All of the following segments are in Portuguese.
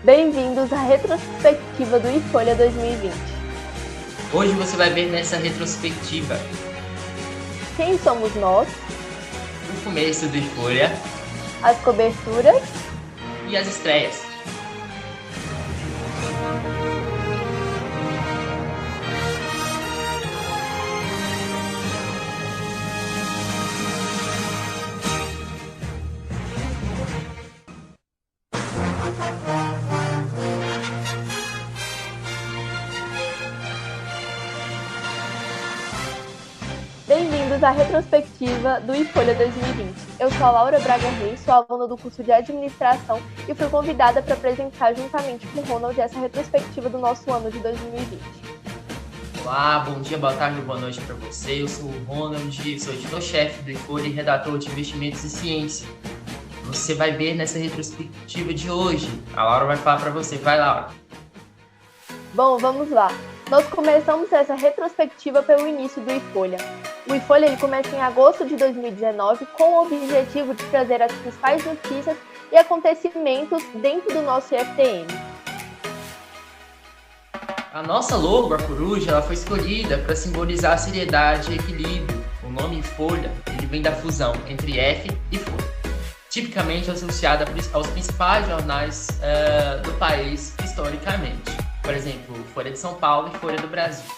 Bem-vindos à retrospectiva do iFolha 2020. Hoje você vai ver nessa retrospectiva Quem somos nós, o começo do iFolha as coberturas e as estreias. Bem-vindos à retrospectiva do iFolha 2020. Eu sou a Laura Braga Reis, sou aluna do curso de Administração e fui convidada para apresentar juntamente com o Ronald essa retrospectiva do nosso ano de 2020. Olá, bom dia, boa tarde, boa noite para você. Eu sou o Ronald, sou editor-chefe do iFolha e redator de investimentos e ciência. Você vai ver nessa retrospectiva de hoje. A Laura vai falar para você. Vai, Laura. Bom, vamos lá. Nós começamos essa retrospectiva pelo início do iFolha. O iFolha ele começa em agosto de 2019 com o objetivo de trazer as principais notícias e acontecimentos dentro do nosso IFTM. A nossa logo, a coruja, ela foi escolhida para simbolizar seriedade e equilíbrio. O nome Folha ele vem da fusão entre F e Folha, tipicamente associada aos principais jornais do país historicamente. Por exemplo, Folha de São Paulo e Folha do Brasil.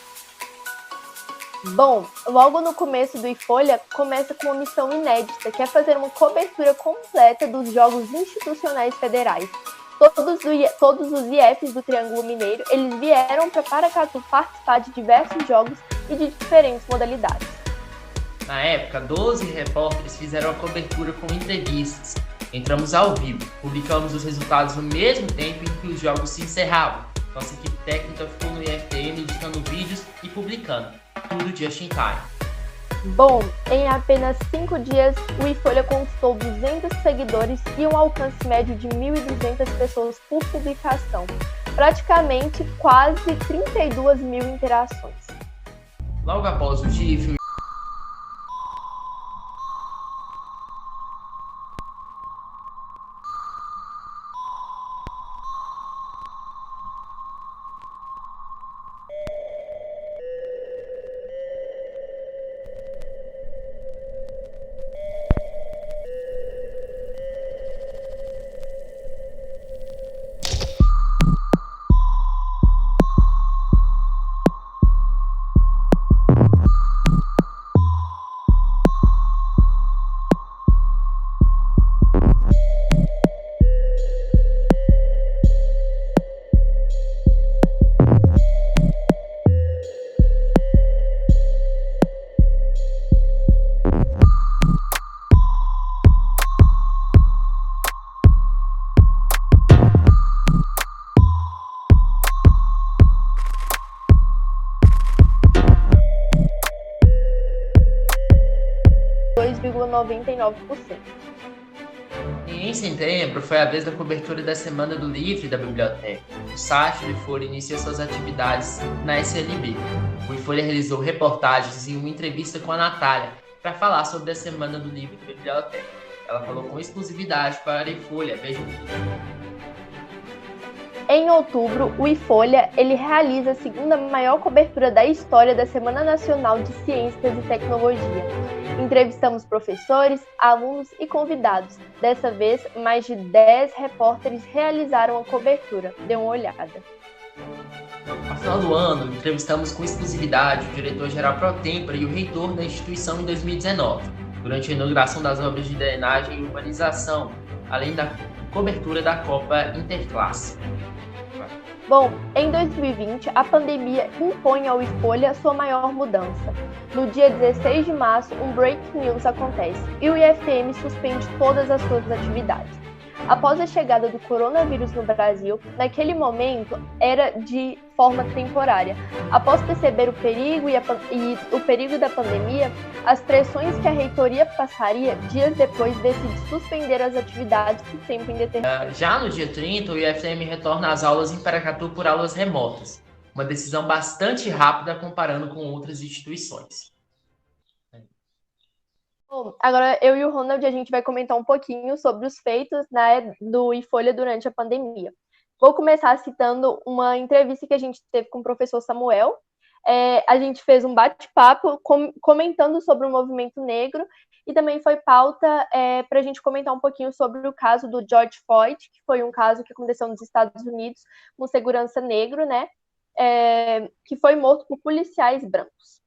Bom, logo no começo do iFolha, começa com uma missão inédita, que é fazer uma cobertura completa dos Jogos Institucionais Federais. Todos os IFs do Triângulo Mineiro, eles vieram para Paracatu participar de diversos jogos e de diferentes modalidades. Na época, 12 repórteres fizeram a cobertura com entrevistas. Entramos ao vivo, publicamos os resultados no mesmo tempo em que os jogos se encerravam. Nossa equipe técnica ficou no IFTM editando vídeos e publicando. Tudo just in time. Bom, em apenas 5 dias, o iFolha conquistou 200 seguidores e um alcance médio de 1.200 pessoas por publicação. Praticamente quase 32 mil interações. Logo após o GIF, em setembro, foi a vez da cobertura da Semana do Livro da Biblioteca. O site do iFolha inicia suas atividades na SLB. O iFolha realizou reportagens e uma entrevista com a Natália para falar sobre a Semana do Livro da Biblioteca. Ela falou com exclusividade para a iFolha. Vejam. Em outubro, o iFolha ele realiza a segunda maior cobertura da história da Semana Nacional de Ciências e Tecnologia. Entrevistamos professores, alunos e convidados. Dessa vez, mais de 10 repórteres realizaram a cobertura. Dê uma olhada. Ao final do ano, entrevistamos com exclusividade o diretor-geral pro tempore e o reitor da instituição em 2019, durante a inauguração das obras de drenagem e urbanização, além da cobertura da Copa Interclasse. Bom, em 2020, a pandemia impõe ao iFolha sua maior mudança. No dia 16 de março, um breaking news acontece e o IFTM suspende todas as suas atividades. Após a chegada do coronavírus no Brasil, naquele momento era de forma temporária. Após perceber o perigo o perigo da pandemia, as pressões que a reitoria passaria, dias depois decide suspender as atividades por tempo indeterminado. Já no dia 30, o IFTM retorna às aulas em Paracatu por aulas remotas, uma decisão bastante rápida comparando com outras instituições. Bom, agora eu e o Ronald a gente vai comentar um pouquinho sobre os feitos, né, do iFolha durante a pandemia. Vou começar citando uma entrevista que a gente teve com o professor Samuel. A gente fez um bate-papo comentando sobre o movimento negro e também foi pauta para a gente comentar um pouquinho sobre o caso do George Floyd, que foi um caso que aconteceu nos Estados Unidos, um segurança negro, né, que foi morto por policiais brancos.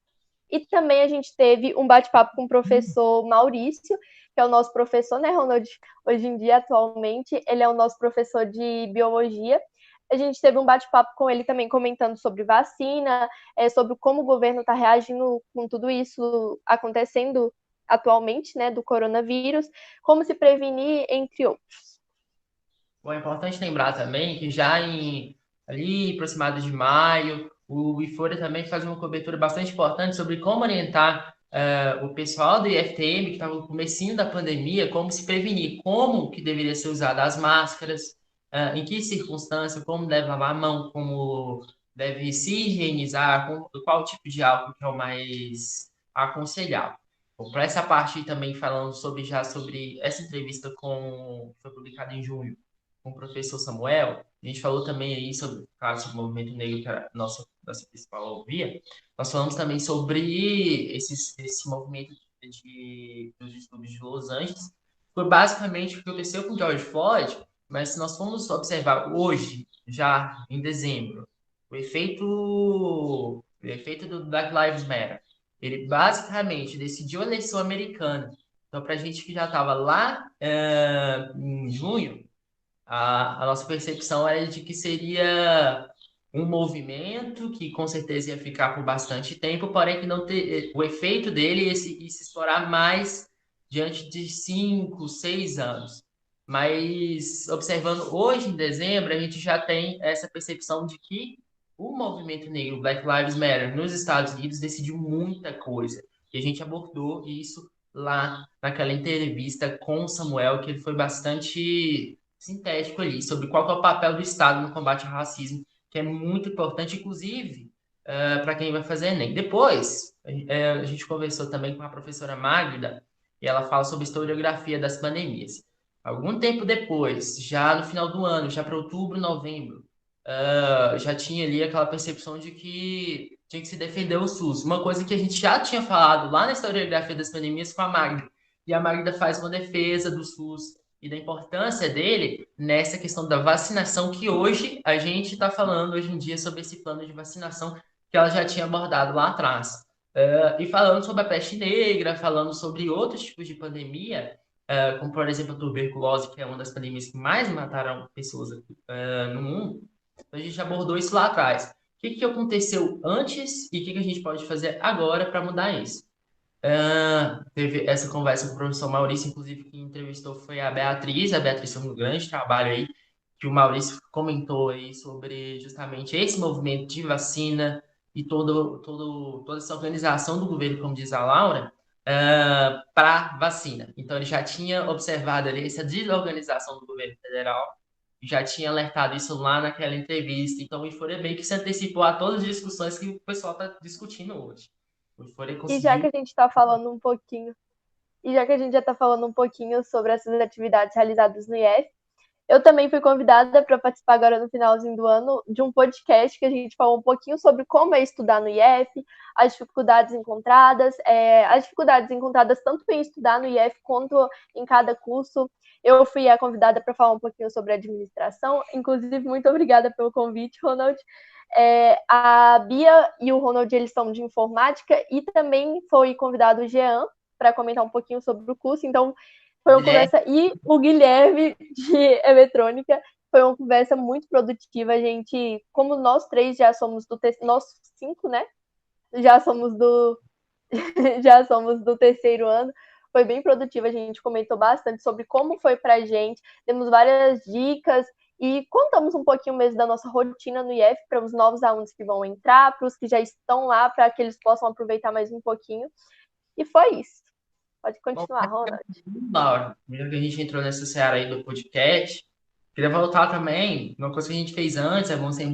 E também a gente teve um bate-papo com o professor Maurício, que é o nosso professor, né, Ronald? Hoje em dia, atualmente, ele é o nosso professor de biologia. A gente teve um bate-papo com ele também comentando sobre vacina, sobre como o governo está reagindo com tudo isso acontecendo atualmente, né, do coronavírus, como se prevenir, entre outros. Bom, é importante lembrar também que já ali aproximado de maio, o IFORA também faz uma cobertura bastante importante sobre como orientar o pessoal do IFTM, que estava no comecinho da pandemia, como se prevenir, como que deveria ser usada as máscaras, em que circunstância, como deve lavar a mão, como deve se higienizar, qual tipo de álcool que é o mais aconselhável. Bom, para essa parte também falando sobre essa entrevista que foi publicada em junho com o professor Samuel, a gente falou também aí sobre, claro, sobre o movimento negro, que era a nossa principal via. Nós falamos também sobre esse movimento dos distúrbios de Los Angeles. Foi basicamente o que aconteceu com o George Floyd, mas se nós formos observar hoje, já em dezembro, o efeito do Black Lives Matter, ele basicamente decidiu a eleição americana. Então, para a gente que já estava lá em junho, a nossa percepção era de que seria um movimento que com certeza ia ficar por bastante tempo, porém que não ter, o efeito dele ia se explorar mais diante de 5, 6 anos. Mas observando hoje, em dezembro, a gente já tem essa percepção de que o movimento negro, Black Lives Matter, nos Estados Unidos, decidiu muita coisa. E a gente abordou isso lá naquela entrevista com o Samuel, que ele foi bastante sintético ali, sobre qual que é o papel do Estado no combate ao racismo, que é muito importante, inclusive, para quem vai fazer Enem. Depois, a gente conversou também com a professora Magda, e ela fala sobre historiografia das pandemias. Algum tempo depois, já no final do ano, já para outubro, novembro, já tinha ali aquela percepção de que tinha que se defender o SUS. Uma coisa que a gente já tinha falado lá na historiografia das pandemias com a Magda. E a Magda faz uma defesa do SUS e da importância dele nessa questão da vacinação, que hoje a gente está falando hoje em dia sobre esse plano de vacinação que ela já tinha abordado lá atrás. E falando sobre a peste negra, falando sobre outros tipos de pandemia, como por exemplo a tuberculose, que é uma das pandemias que mais mataram pessoas no mundo, a gente abordou isso lá atrás. O que aconteceu antes e o que a gente pode fazer agora para mudar isso? Teve essa conversa com o professor Maurício, inclusive quem entrevistou foi a Beatriz fez um grande trabalho aí, que o Maurício comentou aí sobre justamente esse movimento de vacina e toda essa organização do governo, como diz a Laura, para vacina. Então ele já tinha observado ali essa desorganização do governo federal, já tinha alertado isso lá naquela entrevista, então o Ifore meio que se antecipou a todas as discussões que o pessoal está discutindo hoje. O Ifore E já que conseguiu. a gente está falando um pouquinho, e já que a gente já está falando um pouquinho sobre essas atividades realizadas no IF, eu também fui convidada para participar agora no finalzinho do ano de um podcast que a gente falou um pouquinho sobre como é estudar no IF, as dificuldades encontradas tanto em estudar no IF quanto em cada curso. Eu fui a convidada para falar um pouquinho sobre administração, inclusive muito obrigada pelo convite, Ronald. A Bia e o Ronald, eles são de informática, e também foi convidado o Jean para comentar um pouquinho sobre o curso, então foi uma Guilherme, conversa, e o Guilherme de eletrônica, foi uma conversa muito produtiva, gente, como nós três já somos nós cinco, né, já somos do já somos do terceiro ano, foi bem produtiva, a gente comentou bastante sobre como foi pra gente, demos várias dicas e contamos um pouquinho mesmo da nossa rotina no IF para os novos alunos que vão entrar, para os que já estão lá, para que eles possam aproveitar mais um pouquinho. E foi isso. Pode bom, continuar, Ronald. Laura, mesmo que a gente entrou nessa seara aí do podcast, queria voltar também, uma coisa que a gente fez antes, é bom você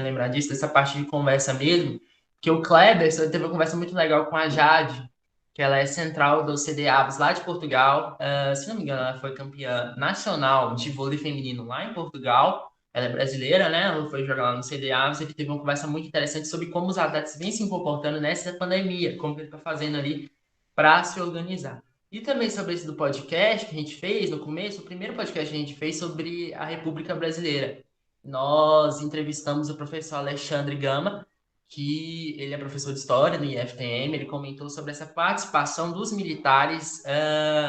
lembrar disso, dessa parte de conversa mesmo, que o Kleber teve uma conversa muito legal com a Jade, que ela é central do CDAVs lá de Portugal. Se não me engano, ela foi campeã nacional de vôlei feminino lá em Portugal. ela é brasileira, né? Ela foi jogar lá no CDA. Você teve uma conversa muito interessante sobre como os atletas vêm se comportando nessa pandemia, como que ele está fazendo ali para se organizar. E também sobre esse do podcast que a gente fez no começo, o primeiro podcast que a gente fez sobre a República Brasileira. Nós entrevistamos o professor Alexandre Gama, que ele é professor de História no IFTM, ele comentou sobre essa participação dos militares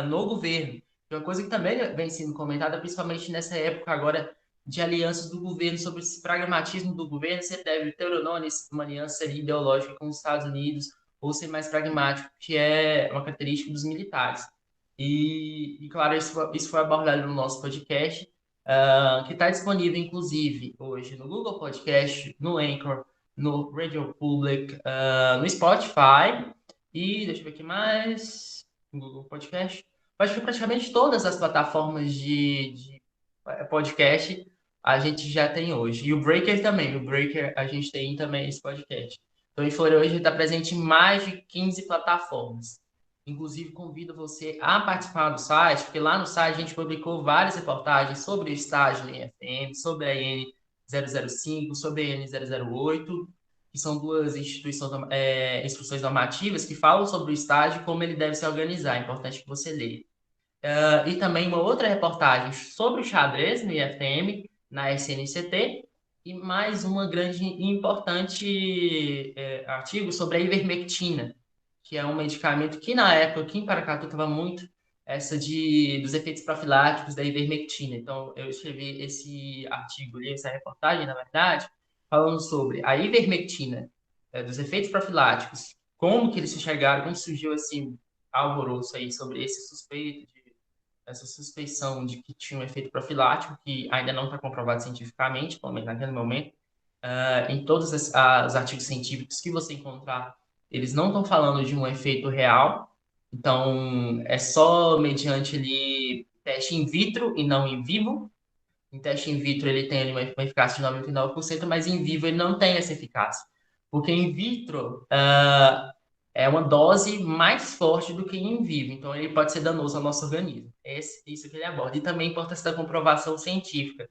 no governo. É uma coisa que também vem sendo comentada, principalmente nessa época agora de alianças do governo, sobre esse pragmatismo do governo, você deve ter ou não uma aliança ideológica com os Estados Unidos, ou ser mais pragmático, que é uma característica dos militares. Claro, isso foi abordado no nosso podcast, que está disponível, inclusive, hoje no Google Podcast, no Anchor, no Radio Public, no Spotify e deixa eu ver aqui mais, no Google Podcast. Acho que praticamente todas as plataformas de podcast a gente já tem hoje. E o Breaker também. O Breaker a gente tem também esse podcast. Então, o Inflore hoje está presente em mais de 15 plataformas. Inclusive, convido você a participar do site, porque lá no site a gente publicou várias reportagens sobre o estágio no IFM, sobre a IN 005, sobre a IN 008, que são duas instruções normativas que falam sobre o estágio e como ele deve se organizar. É importante que você leia. E também uma outra reportagem sobre o xadrez no IFM, na SNCT, e mais uma grande e importante artigo sobre a ivermectina, que é um medicamento que na época aqui em Paracatu estava muito dos efeitos profiláticos da ivermectina. Então eu escrevi esse artigo, essa reportagem, na verdade, falando sobre a ivermectina, dos efeitos profiláticos, como que eles se chegaram, como surgiu assim alvoroço aí sobre essa suspeição de que tinha um efeito profilático, que ainda não está comprovado cientificamente, pelo menos naquele momento. Em todos os artigos científicos que você encontrar, eles não estão falando de um efeito real, então é só mediante ali teste in vitro e não in vivo. Em teste in vitro ele tem ali uma eficácia de 99%, mas em vivo ele não tem essa eficácia. Porque in vitro é uma dose mais forte do que em vivo, então ele pode ser danoso ao nosso organismo. Isso que ele aborda. E também a importância da comprovação científica.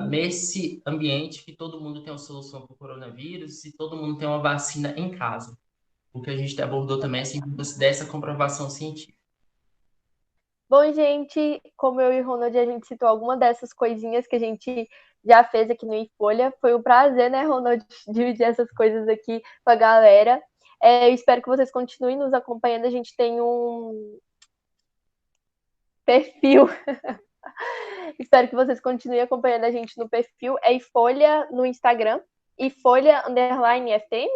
Nesse ambiente que todo mundo tem uma solução para o coronavírus e todo mundo tem uma vacina em casa. O que a gente abordou também é a importância dessa comprovação científica. Bom, gente, como eu e o Ronald, a gente citou alguma dessas coisinhas que a gente já fez aqui no Folha. Foi um prazer, né, Ronald, dividir essas coisas aqui com a galera. Eu espero que vocês continuem nos acompanhando. A gente tem um perfil. Espero que vocês continuem acompanhando a gente no perfil. É Folha no Instagram. E Folha_FTM?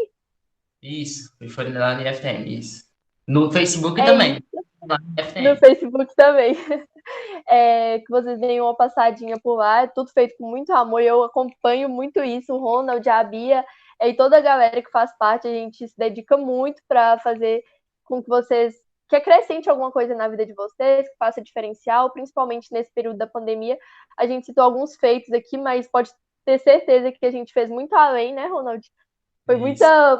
Isso, foi lá no IFTM, isso. No Facebook É também. isso. Lá no No IFTM. Facebook também. Que vocês deem uma passadinha por lá, é tudo feito com muito amor, e eu acompanho muito isso, o Ronald, a Bia, e toda a galera que faz parte, a gente se dedica muito para fazer com que vocês, que acrescente alguma coisa na vida de vocês, que faça diferencial, principalmente nesse período da pandemia. A gente citou alguns feitos aqui, mas pode ter certeza que a gente fez muito além, né, Ronald? Foi Isso.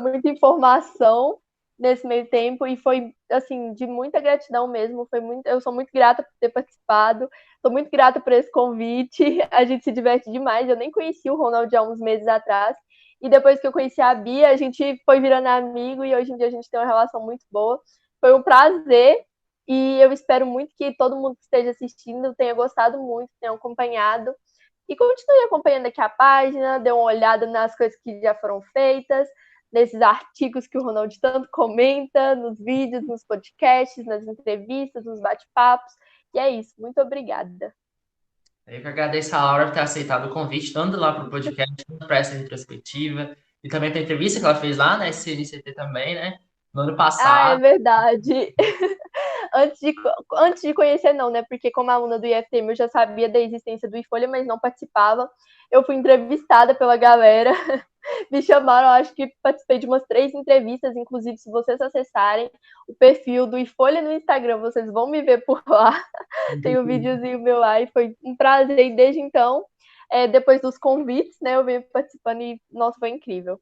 muita informação nesse meio tempo e foi assim de muita gratidão mesmo. Eu sou muito grata por ter participado. Sou muito grata por esse convite. A gente se diverte demais. Eu nem conheci o Ronald há uns meses atrás. E depois que eu conheci a Bia, a gente foi virando amigo e hoje em dia a gente tem uma relação muito boa. Foi um prazer e eu espero muito que todo mundo que esteja assistindo tenha gostado muito, tenha acompanhado. E continue acompanhando aqui a página, dê uma olhada nas coisas que já foram feitas, nesses artigos que o Ronald tanto comenta, nos vídeos, nos podcasts, nas entrevistas, nos bate-papos. E é isso. Muito obrigada. Eu que agradeço a Laura por ter aceitado o convite, tanto lá para o podcast, quanto para essa retrospectiva, e também para a entrevista que ela fez lá na SNCT também, né? No ano Ah, é passado. verdade. Antes de conhecer, não, né? Porque como aluna do IFTM, eu já sabia da existência do IFolha, mas não participava. Eu fui entrevistada pela galera, me chamaram, acho que participei de umas 3 entrevistas, inclusive se vocês acessarem o perfil do IFolha no Instagram, vocês vão me ver por lá. Tem um videozinho meu lá e foi um prazer. E desde então, depois dos convites, né, eu venho participando e, nossa, foi incrível.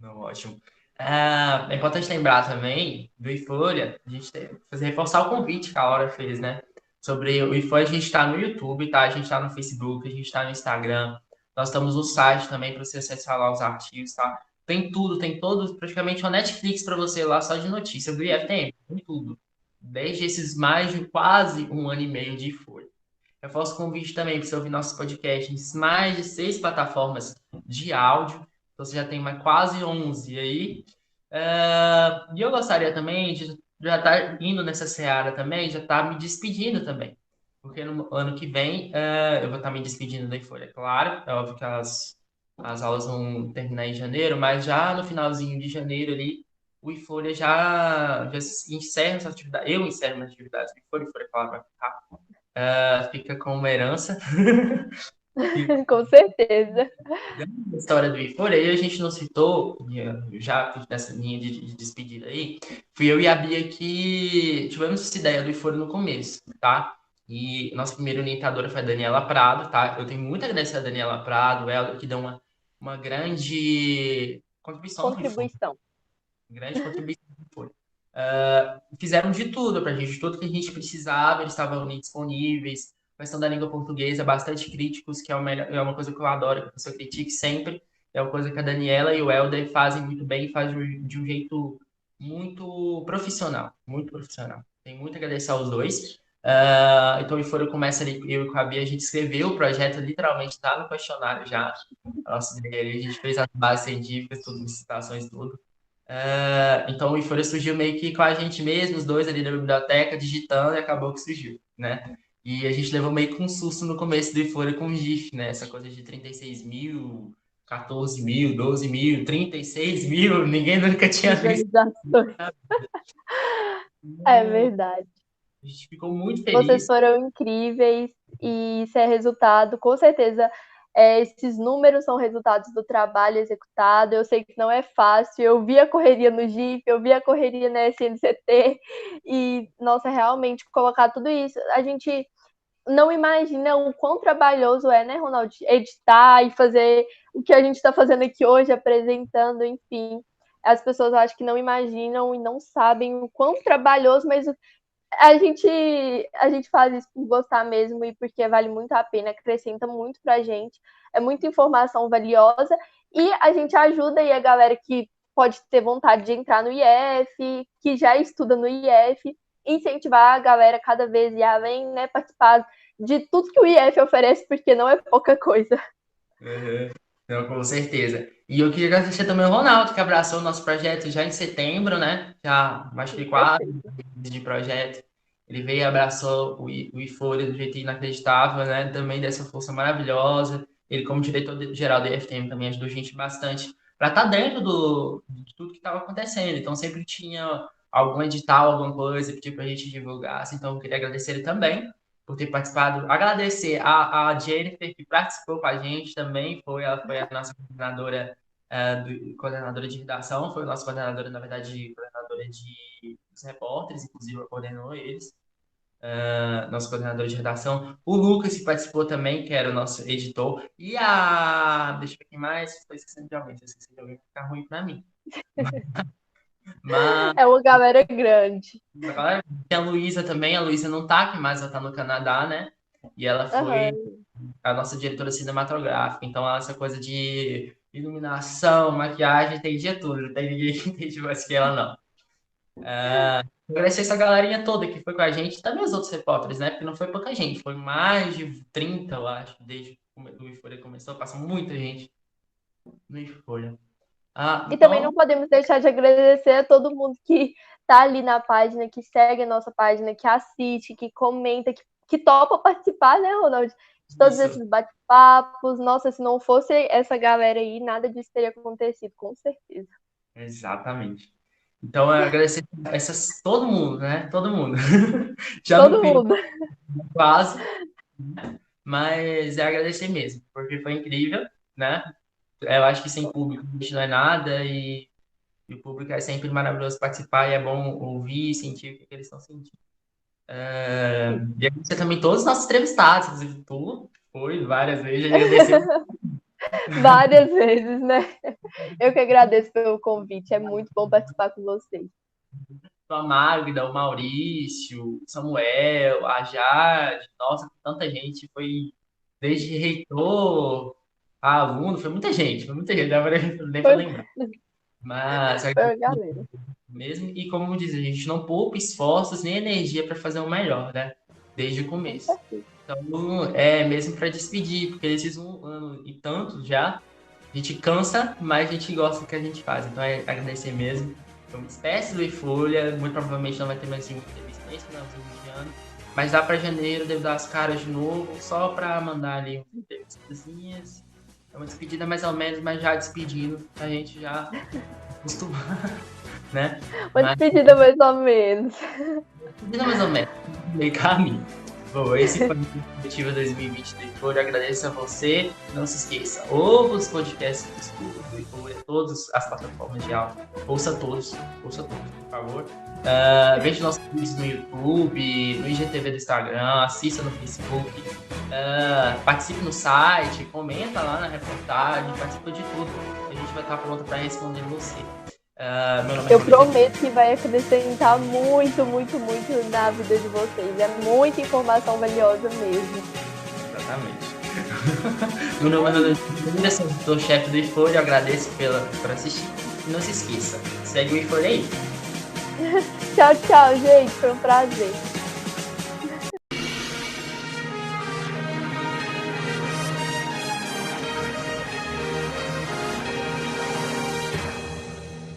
Não, ótimo. É importante lembrar também do IFolha, a gente fazer reforçar o convite que a Laura fez, né? sobre o IFOI, a gente está no YouTube, tá? A gente está no Facebook, a gente está no Instagram. Nós estamos no site também para você acessar lá os artigos, tá? Tem tudo, tem todos, praticamente uma Netflix para você lá só de notícia do IFTM, tem tudo. Desde esses mais de quase um ano e meio de IFOI. Reforço o convite também para você ouvir nossos podcasts em mais de 6 plataformas de áudio. Então você já tem mais quase 11 aí. E eu gostaria também de já estar indo nessa seara também, já estar me despedindo também. Porque no ano que vem eu vou estar me despedindo da Folha, claro. É óbvio que as aulas vão terminar em janeiro, mas já no finalzinho de janeiro ali, o IFolha já encerra essa atividade. Eu encerro minhas atividades do IFolha, claro, vai ficar. Fica com uma herança. Com certeza. A história do IFolha, aí a gente não citou, já nessa linha de despedida aí, fui eu e a Bia que tivemos essa ideia do IFolha no começo, tá? E nossa primeira orientadora foi a Daniela Prado, tá? Eu tenho muito a agradecer a Daniela Prado, ela que deu uma grande contribuição para o IFolha, Contribuição. grande contribuição para o IFolha. Fizeram de tudo pra gente, tudo que a gente precisava, eles estavam ali disponíveis. A questão da língua portuguesa, bastante críticos, que é uma coisa que eu adoro, que a pessoa critique sempre. É uma coisa que a Daniela e o Helder fazem muito bem e fazem de um jeito muito profissional, muito profissional. Tem muito a agradecer aos dois. Então, o Foro começa ali, eu e com a Bia, a gente escreveu o projeto, literalmente está no questionário já. A nossa ideia ali, a gente fez as bases científicas, tudo, citações, tudo. Então o Folha surgiu meio que com a gente mesmo, os dois ali da biblioteca, digitando e acabou que surgiu, né? E a gente levou meio que um susto no começo do Folha com o GIF, né? Essa coisa de 36 mil, 14 mil, 12 mil, 36 mil, ninguém nunca tinha visto. Visualizações. É verdade. A gente ficou muito Vocês feliz. foram incríveis e isso é resultado, com certeza. Esses números são resultados do trabalho executado. Eu sei que não é fácil. Eu vi a correria no GIF, eu vi a correria na SNCT e, nossa, realmente colocar tudo isso. A gente não imagina o quão trabalhoso é, né, Ronaldo? Editar e fazer o que a gente está fazendo aqui hoje, apresentando, enfim. As pessoas acho que não imaginam e não sabem o quão trabalhoso, mas a gente faz isso por gostar mesmo e porque vale muito a pena, acrescenta muito pra gente, é muita informação valiosa e a gente ajuda aí a galera que pode ter vontade de entrar no IF, que já estuda no IF, incentivar a galera cada vez e além, né, participar de tudo que o IF oferece, porque não é pouca coisa. Uhum. Não, com certeza. E eu queria agradecer também ao Ronaldo, que abraçou o nosso projeto já em setembro, né? Já acho que quase de projeto. Ele veio e abraçou o IFolha do jeito inacreditável, né? Também dessa força maravilhosa. Ele, como diretor-geral da IFTM, também ajudou a gente bastante para estar dentro de tudo que estava acontecendo. Então, sempre tinha algum edital, alguma coisa, pedir para a gente divulgasse. Então, eu queria agradecer ele também por ter participado. Agradecer a Jennifer, que participou com a gente também. Ela foi a nossa coordenadora, coordenadora de redação, foi a nossa coordenadora, na verdade, coordenadora dos repórteres, inclusive, ela coordenou eles. Nosso coordenador de redação, o Lucas, que participou também, que era o nosso editor, e deixa eu ver quem mais, estou esquecendo de alguém, se eu esqueci de alguém, vai ficar ruim para mim. Mas É uma galera grande. agora tem a Luísa também, a Luísa não tá aqui mais, ela tá no Canadá, né? E ela foi Uhum. a nossa diretora cinematográfica, então essa coisa de iluminação, maquiagem, entendia tudo, não tem ninguém que entende mais que ela, não. Agradecer essa galerinha toda que foi com a gente, também os outros repórteres, né? Porque não foi pouca gente, foi mais de 30, eu acho, desde que o Folha começou, passou muita gente no Folha. E também Então, não podemos deixar de agradecer a todo mundo que tá ali na página, que segue a nossa página, que assiste, que comenta, que topa participar, né, Ronald? De todos isso, esses bate-papos. Nossa, se não fosse essa galera aí, nada disso teria acontecido, com certeza. exatamente. Então, eu agradecer todo mundo, né? Todo mundo. Já no Todo fim, mundo. quase, mas é agradecer mesmo, porque foi incrível, né? Eu acho que sem público a gente não é nada e o público é sempre maravilhoso participar e é bom ouvir e sentir o que eles estão sentindo. E agradecer também todos os nossos entrevistados, inclusive tu foi várias vezes, agradecer. Várias vezes, né? Eu que agradeço pelo convite. É muito bom participar com vocês. a Magda, o Maurício, o Samuel, a Jade, nossa, tanta gente, foi desde reitor a aluno, foi muita gente, não dá nem para Foi, lembrar. Mas foi a galera. mesmo, e como diz, a gente não poupa esforços nem energia para fazer o melhor, né? Desde o Com começo. certeza. Então, é mesmo para despedir, porque esses um ano e tanto já, a gente cansa, mas a gente gosta do que a gente faz. Então, é agradecer mesmo. Eu me despeço do Folha, muito provavelmente não vai ter mais nenhuma entrevista nesse finalzinho de ano, mas dá para janeiro, devo dar as caras de novo, só para mandar ali umas entrevistazinhas. É uma despedida mais ou menos, mas já despedindo, a gente já acostumar, né? Uma Mas despedida mais ou menos. despedida mais ou menos, meio caminho. Bom, esse foi o Perspectiva 2020 do Folha. Agradeço a você. Não se esqueça, ouça os podcasts do Folha, todas as plataformas de áudio. Ouça todos, por favor. Veja nossos vídeos no YouTube, no IGTV do Instagram, assista no Facebook. Participe no site, comenta lá na reportagem, participa de tudo. A gente vai estar pronto para responder você. Meu nome é Eu Rodrigo. prometo que vai acrescentar muito, muito, muito na vida de vocês. É muita informação valiosa mesmo. Exatamente. Meu nome é Rodrigo, sou chefe do iFolha, eu agradeço por assistir. E não se esqueça, segue o iFolha aí. Tchau, tchau, gente. Foi um prazer.